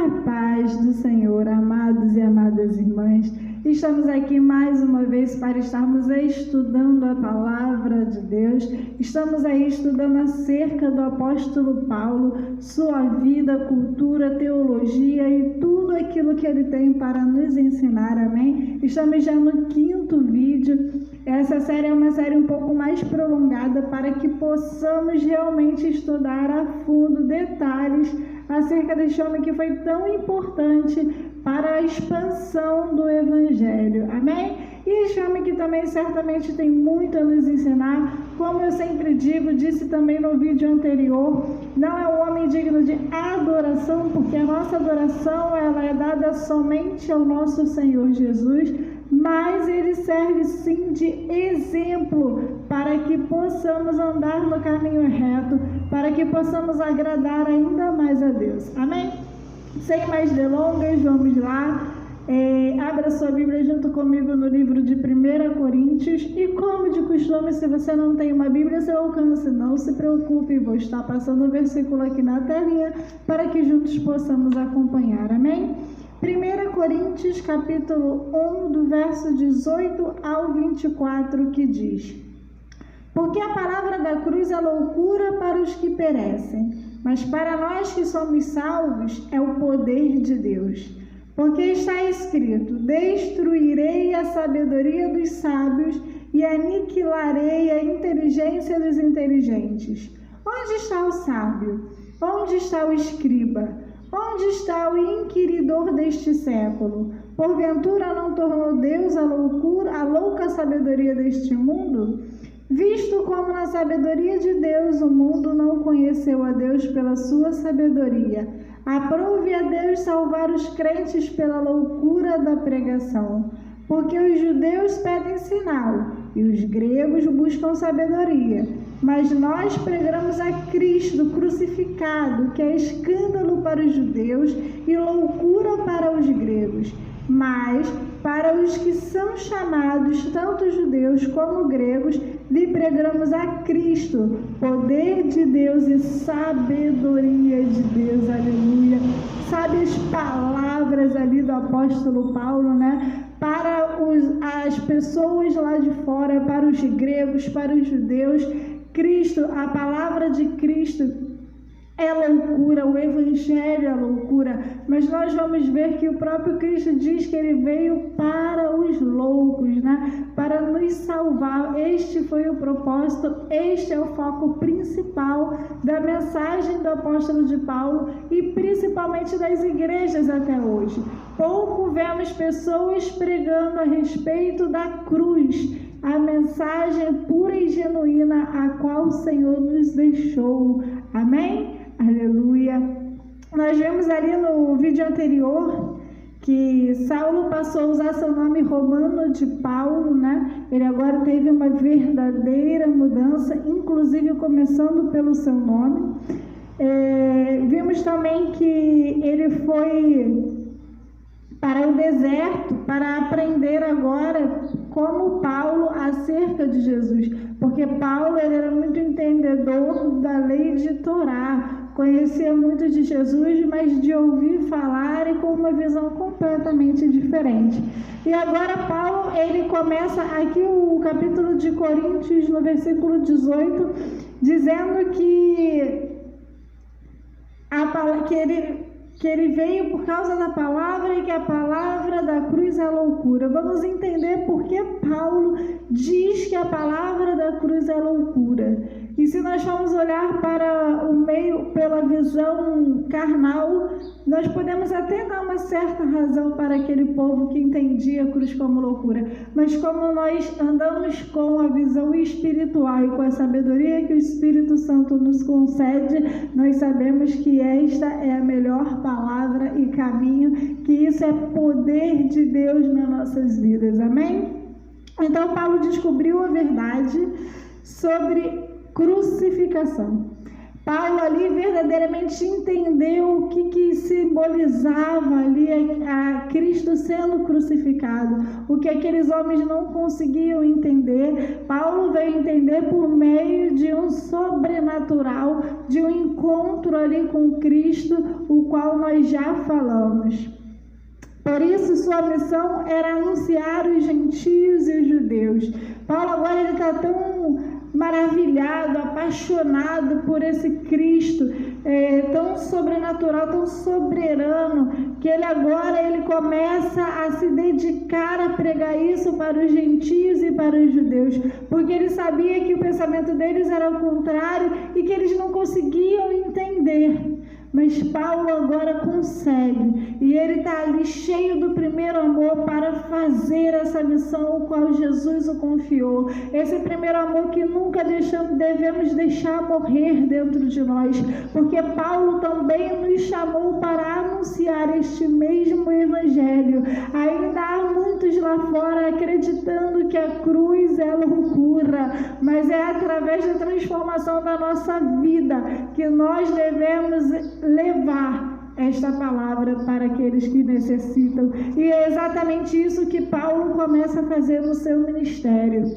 A paz do Senhor, amados e amadas irmãs. Estamos aqui mais uma vez para estarmos estudando a palavra de Deus. Estamos aí estudando acerca do apóstolo Paulo, sua vida, cultura, teologia e tudo aquilo que ele tem para nos ensinar, amém? Estamos já no 5º vídeo. Essa série é uma série um pouco mais prolongada para que possamos realmente estudar a fundo detalhes acerca deste homem que foi tão importante para a expansão do Evangelho, amém? E este homem que também certamente tem muito a nos ensinar, como eu sempre digo, disse também no vídeo anterior, não é um homem digno de adoração, porque a nossa adoração ela é dada somente ao nosso Senhor Jesus, mas ele serve sim de exemplo para que possamos andar no caminho reto, para que possamos agradar ainda mais a Deus, amém? Sem mais delongas, vamos lá. Abra sua Bíblia junto comigo no livro de 1 Coríntios. E como de costume, se você não tem uma Bíblia ao seu alcance, não se preocupe, vou estar passando o versículo aqui na telinha para que juntos possamos acompanhar, amém? 1 Coríntios capítulo 1, do verso 18 ao 24, que diz: Porque a palavra da cruz é loucura para os que perecem, mas para nós que somos salvos é o poder de Deus. Porque está escrito: destruirei a sabedoria dos sábios e aniquilarei a inteligência dos inteligentes. Onde está o sábio? Onde está o escriba? Onde está o inquiridor deste século? Porventura não tornou Deus a louca sabedoria deste mundo? Visto como na sabedoria de Deus o mundo não conheceu a Deus pela sua sabedoria, aprove a Deus salvar os crentes pela loucura da pregação. Porque os judeus pedem sinal e os gregos buscam sabedoria. Mas nós pregamos a Cristo crucificado, que é escândalo para os judeus e loucura para os gregos. Mas para os que são chamados, tanto judeus como gregos, lhe pregamos a Cristo, poder de Deus e sabedoria de Deus, aleluia. Sabe as palavras ali do apóstolo Paulo, né? Para as pessoas lá de fora, para os gregos, para os judeus, Cristo, a palavra de Cristo é loucura, o Evangelho é loucura, mas nós vamos ver que o próprio Cristo diz que ele veio para os loucos, né? Para nos salvar. Este foi o propósito, este é o foco principal da mensagem do apóstolo de Paulo e principalmente das igrejas até hoje. Pouco vemos pessoas pregando a respeito da cruz, a mensagem pura e genuína a qual o Senhor nos deixou. Amém? Aleluia. Nós vimos ali no vídeo anterior que Saulo passou a usar seu nome romano de Paulo, né? Ele agora teve uma verdadeira mudança, inclusive começando pelo seu nome. Vimos também que ele foi para o deserto para aprender agora como Paulo acerca de Jesus, porque Paulo ele era muito entendedor da lei de Torá, conhecia muito de Jesus, mas de ouvir falar e com uma visão completamente diferente. E agora Paulo ele começa aqui o capítulo de Coríntios no versículo 18, dizendo que ele veio por causa da palavra e que a palavra da cruz é loucura. Vamos entender por que Paulo diz que a palavra da cruz é loucura. E se nós formos olhar para o meio, pela visão carnal, nós podemos até dar uma certa razão para aquele povo que entendia a cruz como loucura. Mas como nós andamos com a visão espiritual e com a sabedoria que o Espírito Santo nos concede, nós sabemos que esta é a melhor palavra e caminho, que isso é poder de Deus nas nossas vidas. Amém? Então Paulo descobriu a verdade sobre crucificação. Paulo ali verdadeiramente entendeu o que simbolizava ali a Cristo sendo crucificado. O que aqueles homens não conseguiam entender, Paulo veio entender por meio de um sobrenatural, de um encontro ali com Cristo, o qual nós já falamos. Por isso, sua missão era anunciar os gentios e os judeus. Paulo agora ele está tão maravilhado, apaixonado por esse Cristo tão sobrenatural, tão soberano, que ele começa a se dedicar a pregar isso para os gentios e para os judeus, porque ele sabia que o pensamento deles era o contrário e que eles não conseguiam entender. Mas Paulo agora consegue, e ele está ali cheio do primeiro amor para fazer essa missão, o qual Jesus o confiou. Esse primeiro amor que nunca devemos deixar morrer dentro de nós, porque Paulo também nos chamou para anunciar este mesmo evangelho. Ainda há muitos lá fora acreditando que a cruz é loucura, mas é através da transformação da nossa vida que nós devemos levar esta palavra para aqueles que necessitam. E é exatamente isso que Paulo começa a fazer no seu ministério.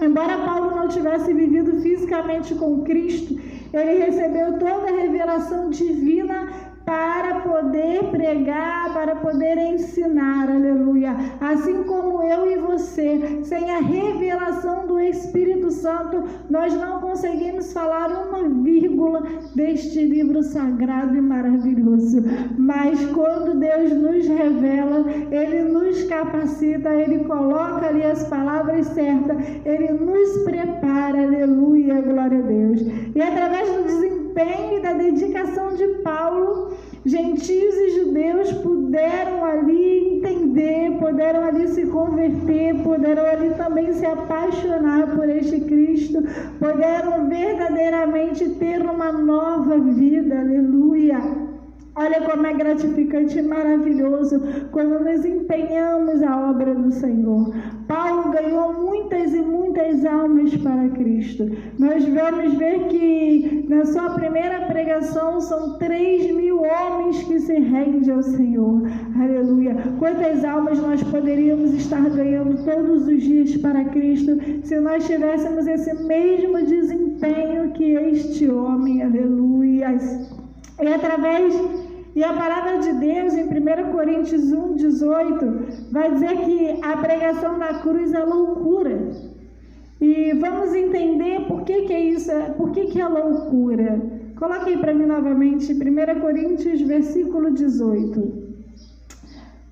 Embora Paulo não tivesse vivido fisicamente com Cristo, ele recebeu toda a revelação divina para poder pregar, para poder ensinar, aleluia. Assim como eu e você, sem a revelação do Espírito Santo, nós não conseguimos falar uma vírgula deste livro sagrado e maravilhoso. Mas quando Deus nos revela, Ele nos capacita, Ele coloca ali as palavras certas, Ele nos prepara, aleluia, glória a Deus. E através do desempenho e da dedicação de Paulo, gentios e judeus puderam ali entender, puderam ali se converter, puderam ali também se apaixonar por este Cristo, puderam verdadeiramente ter uma nova vida, aleluia. Olha como é gratificante e maravilhoso quando nos empenhamos a obra do Senhor. Paulo ganhou muitas e muitas almas para Cristo. Nós vamos ver que na sua primeira pregação são 3.000 homens que se rendem ao Senhor. Aleluia. Quantas almas nós poderíamos estar ganhando todos os dias para Cristo se nós tivéssemos esse mesmo desempenho que este homem, aleluia. E a palavra de Deus em 1 Coríntios 1:18 vai dizer que a pregação da cruz é loucura. E vamos entender por que é isso, por que é loucura. Coloque aí para mim novamente 1 Coríntios versículo 18.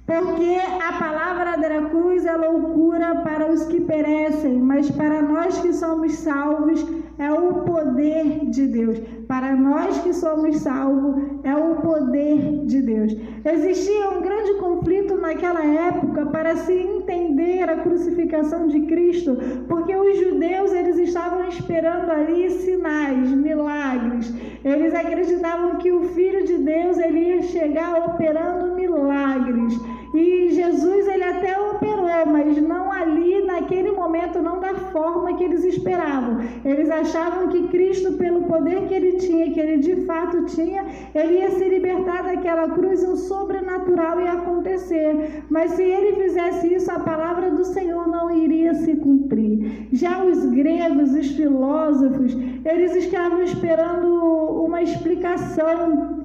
Porque a palavra da cruz é loucura para os que perecem, mas para nós que somos salvos é o poder de Deus. Para nós que somos salvos é o poder de Deus. Existia um grande conflito naquela época para se entender a crucificação de Cristo, porque os judeus eles estavam esperando ali sinais, milagres. Eles acreditavam que o Filho de Deus ele ia chegar operando milagres. E Jesus ele até operou, mas não ali naquele momento, não da forma que eles esperavam. Eles achavam que Cristo, pelo poder que ele tinha, que ele de fato tinha, ele ia se libertar daquela cruz, um sobrenatural ia acontecer. Mas se ele fizesse isso, a palavra do Senhor não iria se cumprir. Já os gregos, os filósofos, eles estavam esperando uma explicação.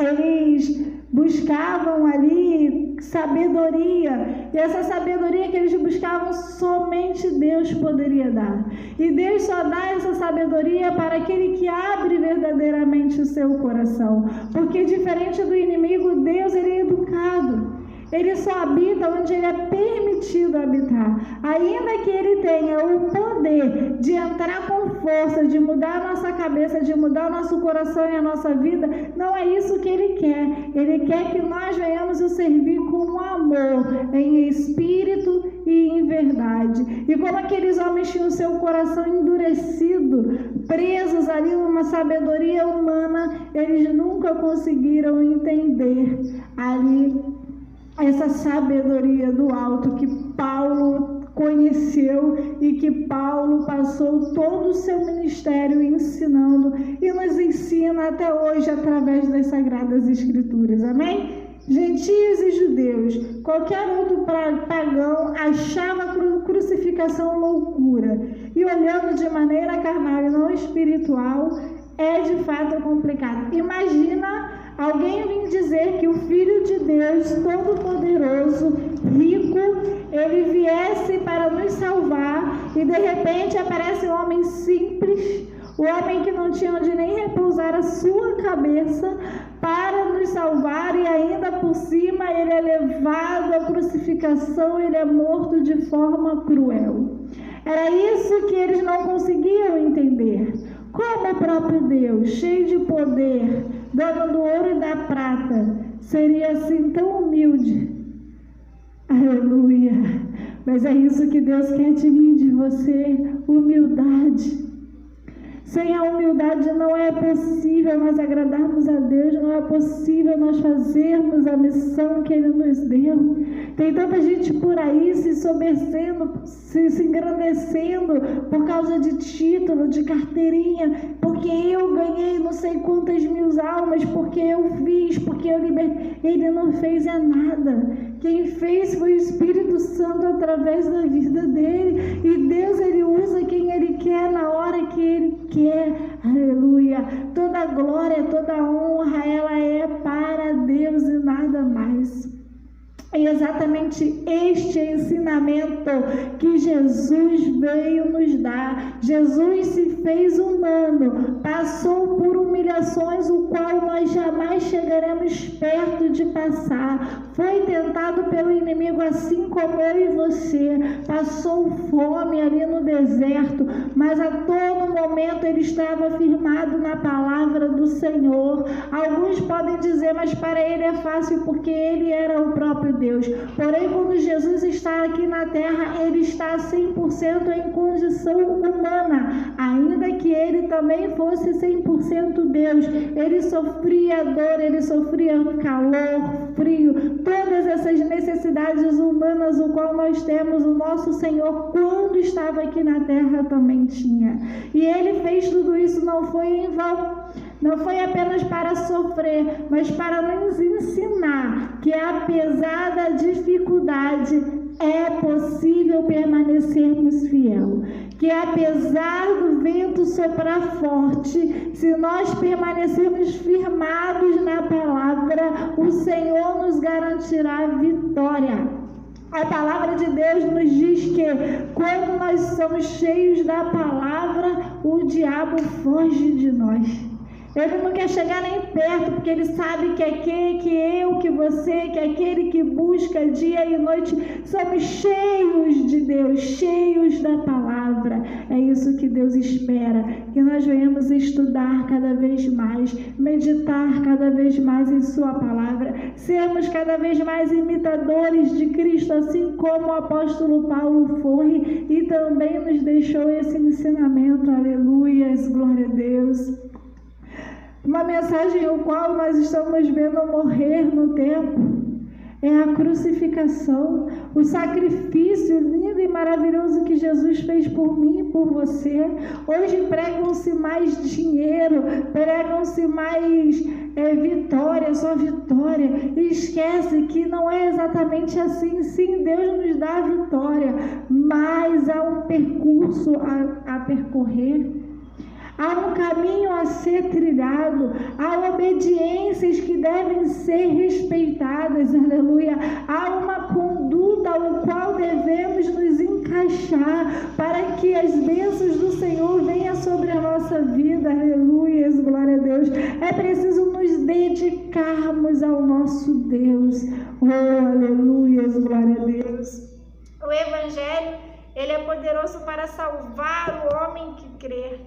Eles buscavam ali sabedoria, e essa sabedoria que eles buscavam somente Deus poderia dar, e Deus só dá essa sabedoria para aquele que abre verdadeiramente o seu coração, porque diferente do inimigo, Deus ele é educado. Ele só habita onde ele é permitido habitar. Ainda que ele tenha o poder de entrar com força, de mudar a nossa cabeça, de mudar o nosso coração e a nossa vida, não é isso que ele quer. Ele quer que nós venhamos o servir com amor, em espírito e em verdade. E como aqueles homens tinham o seu coração endurecido, presos ali numa sabedoria humana, eles nunca conseguiram entender ali essa sabedoria do alto que Paulo conheceu e que Paulo passou todo o seu ministério ensinando e nos ensina até hoje através das Sagradas Escrituras. Amém? Gentios e judeus, qualquer outro pagão achava a crucificação loucura e olhando de maneira carnal e não espiritual é de fato complicado. Imagina alguém vir dizer que o Filho de Deus Todo-Poderoso, rico, ele viesse para nos salvar e de repente aparece um homem simples, o homem que não tinha onde nem repousar a sua cabeça para nos salvar e ainda por cima ele é levado à crucificação, ele é morto de forma cruel. Era isso que eles não conseguiam entender. Como o próprio Deus, cheio de poder, dono do ouro e da prata, seria assim tão humilde? Aleluia! Mas é isso que Deus quer de mim, de você, humildade. Sem a humildade não é possível nós agradarmos a Deus, não é possível nós fazermos a missão que Ele nos deu. Tem tanta gente por aí se soberbecendo, se engrandecendo por causa de título, de carteirinha, porque eu ganhei não sei quantas mil almas, porque eu fiz, porque eu libertei. Ele não fez nada. Quem fez foi o Espírito Santo através da vida dele. E Deus, Ele usa quem Ele quer, na hora que Ele quer. Aleluia. Toda glória, toda honra, ela é para Deus e nada mais. É exatamente este ensinamento que Jesus veio nos dar. Jesus se fez humano, passou por humilhações, o qual nós jamais chegaremos perto de passar. Foi tentado pelo inimigo, assim como eu e você. Passou fome ali no deserto, mas a todo momento ele estava firmado na palavra do Senhor. Alguns podem dizer, mas para ele é fácil porque ele era o próprio Deus. Porém, quando Jesus está aqui na terra, ele está 100% em condição humana, ainda que ele também fosse 100% Deus. Ele sofria dor, ele sofria calor, frio, todas essas necessidades humanas, o qual nós temos, o nosso Senhor, quando estava aqui na terra, também tinha. E ele fez tudo isso, não foi em vão. Não foi apenas para sofrer, mas para nos ensinar que apesar da dificuldade é possível permanecermos fiel. Que apesar do vento soprar forte, se nós permanecermos firmados na palavra, o Senhor nos garantirá vitória. A palavra de Deus nos diz que quando nós somos cheios da palavra, o diabo foge de nós. Ele não quer chegar nem perto, porque ele sabe que que você, que aquele que busca dia e noite, somos cheios de Deus, cheios da palavra. É isso que Deus espera, que nós venhamos estudar cada vez mais, meditar cada vez mais em sua palavra, sermos cada vez mais imitadores de Cristo, assim como o apóstolo Paulo foi e também nos deixou esse ensinamento. Aleluias, glória a Deus. Uma mensagem o qual nós estamos vendo morrer no tempo é a crucificação, o sacrifício lindo e maravilhoso que Jesus fez por mim e por você. Hoje pregam-se mais dinheiro, pregam-se mais vitória, só vitória, e esquece que não é exatamente assim. Sim, Deus nos dá a vitória, mas há um percurso a percorrer. Há um caminho a ser trilhado, há obediências que devem ser respeitadas, aleluia. Há uma conduta ao qual devemos nos encaixar para que as bênçãos do Senhor venham sobre a nossa vida, aleluia, glória a Deus. É preciso nos dedicarmos ao nosso Deus, oh, aleluia, glória a Deus. O Evangelho, ele é poderoso para salvar o homem que crê.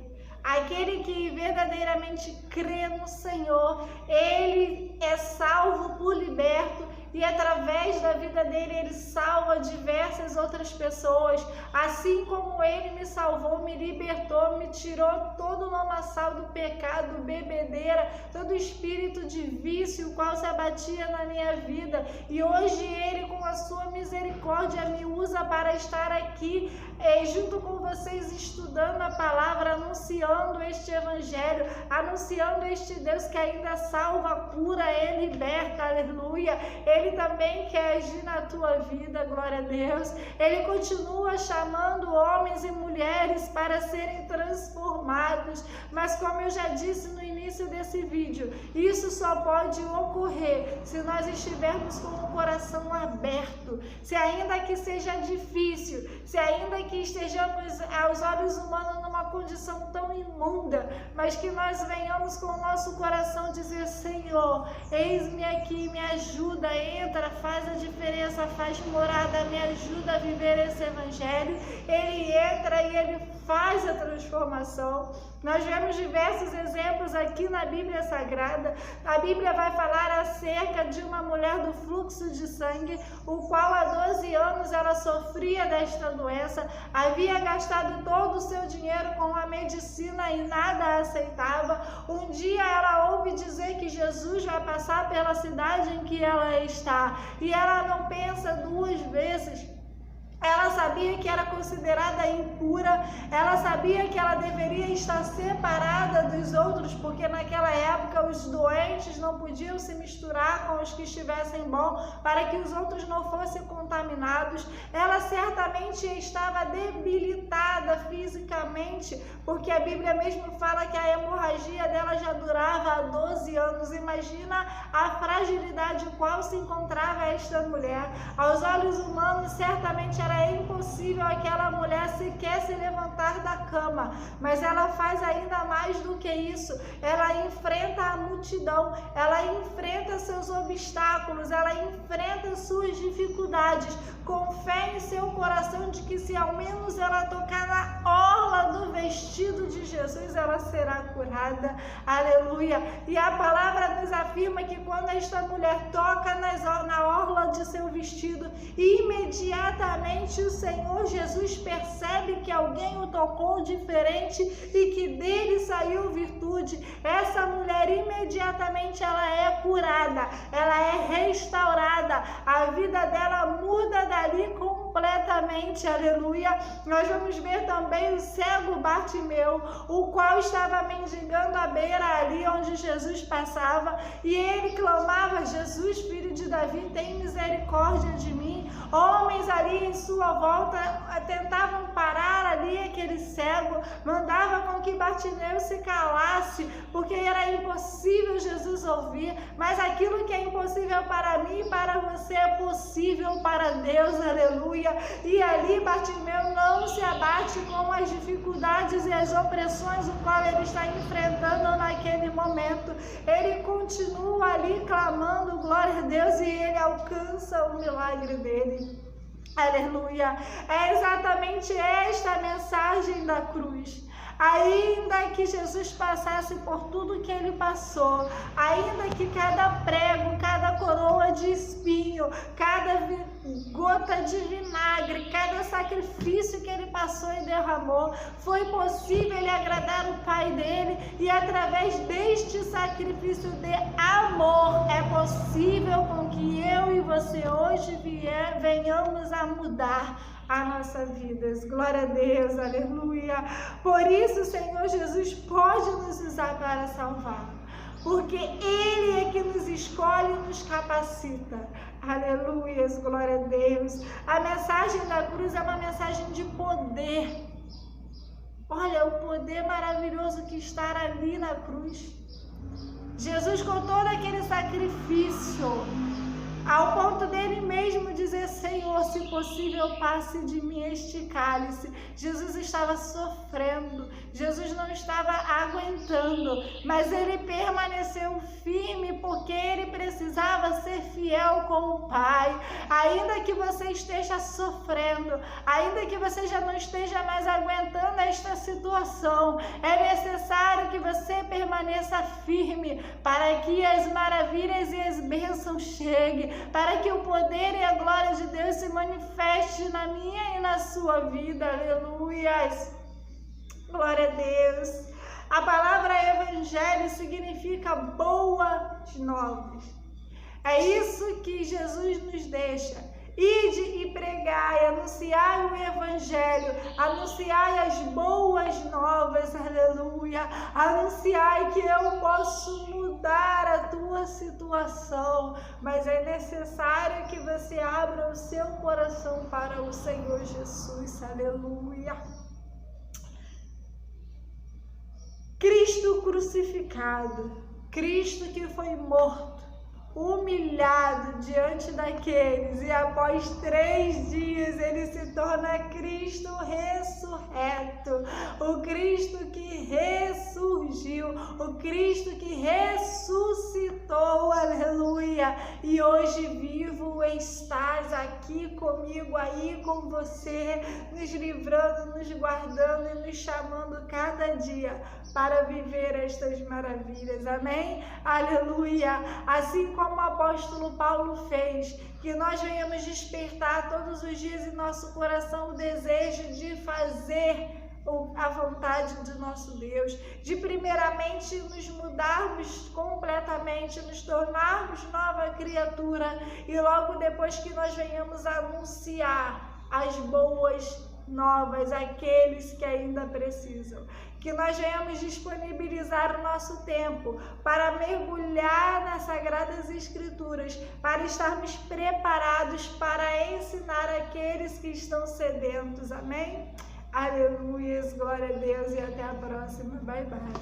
Aquele que verdadeiramente crê no Senhor, ele é salvo por liberto, e e através da vida dele ele salva diversas outras pessoas, assim como ele me salvou, me libertou, me tirou todo o lamaçal do pecado, bebedeira, todo espírito de vício, o qual se abatia na minha vida, e hoje ele, com a sua misericórdia, me usa para estar aqui junto com vocês, estudando a palavra, anunciando este evangelho, anunciando este Deus que ainda salva, cura, ele liberta, aleluia. Ele também quer agir na tua vida, glória a Deus. Ele continua chamando homens e mulheres para serem transformados, mas como eu já disse no início desse vídeo, isso só pode ocorrer se nós estivermos com o coração aberto, se ainda que seja difícil, se ainda que estejamos aos olhos humanos numa condição tão imunda, mas que nós venhamos com o nosso coração dizer: Senhor, eis-me aqui, me ajuda, entra, faz a diferença, faz morada, me ajuda a viver esse evangelho. Ele entra e ele faz a transformação. Nós vemos diversos exemplos aqui na Bíblia Sagrada. A Bíblia vai falar acerca de uma mulher do fluxo de sangue, o qual há 12 anos ela sofria desta doença, havia gastado todo o seu dinheiro com a medicina e nada aceitava. Um dia ela ouve dizer que Jesus vai passar pela cidade em que ela está, e ela não pensa duas vezes. Ela sabia que era considerada impura, ela sabia que ela deveria estar separada dos outros, porque naquela época os doentes não podiam se misturar com os que estivessem bons, para que os outros não fossem contaminados. Ela certamente estava debilitada fisicamente, porque a Bíblia mesmo fala que a hemorragia dela já durava há 12 anos. Imagina a fragilidade em qual se encontrava esta mulher. Aos olhos humanos, certamente era impossível aquela mulher sequer se levantar da cama, mas ela faz ainda mais do que isso. Ela enfrenta a multidão, ela enfrenta seus obstáculos, ela enfrenta suas dificuldades, com fé em seu coração de que se ao menos ela tocar na orla do vestido de Jesus, ela será curada, aleluia. E a palavra nos afirma que quando esta mulher toca na orla de seu vestido, imediatamente o Senhor Jesus percebe que alguém o tocou diferente e que dele saiu virtude. Essa mulher imediatamente ela é curada, ela é restaurada, a vida dela muda dali completamente, aleluia. Nós vamos ver também o cego Bartimeu, o qual estava mendigando à beira ali onde Jesus passava, e ele clamava: Jesus, filho de Davi, tem misericórdia de mim. Homens ali em sua volta tentavam parar ali aquele cego, mandava com que Bartimeu se calasse, porque era impossível Jesus ouvir, mas aquilo que é impossível para mim e para você é possível para Deus, aleluia. E ali Bartimeu não se abate com as dificuldades e as opressões o qual ele está enfrentando naquele momento. Ele continua ali clamando, glória a Deus, e ele alcança o milagre dele. Aleluia. É exatamente esta a mensagem da cruz. Ainda que Jesus passasse por tudo que ele passou, ainda que cada prego, cada coroa de espinho, cada gota de vinagre, cada sacrifício que ele passou e derramou, foi possível ele agradar o Pai dele, e através deste sacrifício de amor é possível com que eu e você hoje venhamos a mudar a nossa vida. Glória a Deus, aleluia. Por isso, Senhor Jesus pode nos usar para salvar, porque Ele é que nos escolhe e nos capacita. Aleluia, glória a Deus. A mensagem da cruz é uma mensagem de poder. Olha o poder maravilhoso que está ali na cruz. Jesus, com todo aquele sacrifício, ao ponto dele mesmo dizer: Senhor, se possível, passe de mim este cálice. Jesus estava sofrendo, Jesus não estava aguentando, mas ele permaneceu firme, porque ele precisava ser fiel com o Pai. Ainda que você esteja sofrendo, ainda que você já não esteja mais aguentando esta situação, é necessário que você permaneça firme, para que as maravilhas e as bênçãos bênção chegue, para que o poder e a glória de Deus se manifeste na minha e na sua vida. Aleluias! Glória a Deus! A palavra evangelho significa boas novas. É isso que Jesus nos deixa. Ide e pregai, anunciai o evangelho, anunciai as boas novas, aleluia. Anunciai que eu posso mudar a tua situação, mas é necessário que você abra o seu coração para o Senhor Jesus, aleluia. Cristo crucificado, Cristo que foi morto, humilhado diante daqueles, e após 3 dias ele se torna Cristo ressurreto, o Cristo que ressurgiu, o Cristo que ressuscitou, aleluia, e hoje vivo estás aqui comigo, aí com você, nos livrando, nos guardando e nos chamando cada dia para viver estas maravilhas, amém? Aleluia! Assim como o apóstolo Paulo fez, que nós venhamos despertar todos os dias em nosso coração o desejo de fazer a vontade de nosso Deus, de primeiramente nos mudarmos completamente, nos tornarmos nova criatura, e logo depois que nós venhamos anunciar as boas novas àqueles que ainda precisam, que nós venhamos disponibilizar o nosso tempo para mergulhar nas Sagradas Escrituras, para estarmos preparados para ensinar aqueles que estão sedentos, amém? Aleluia, glória a Deus, e até a próxima, bye bye.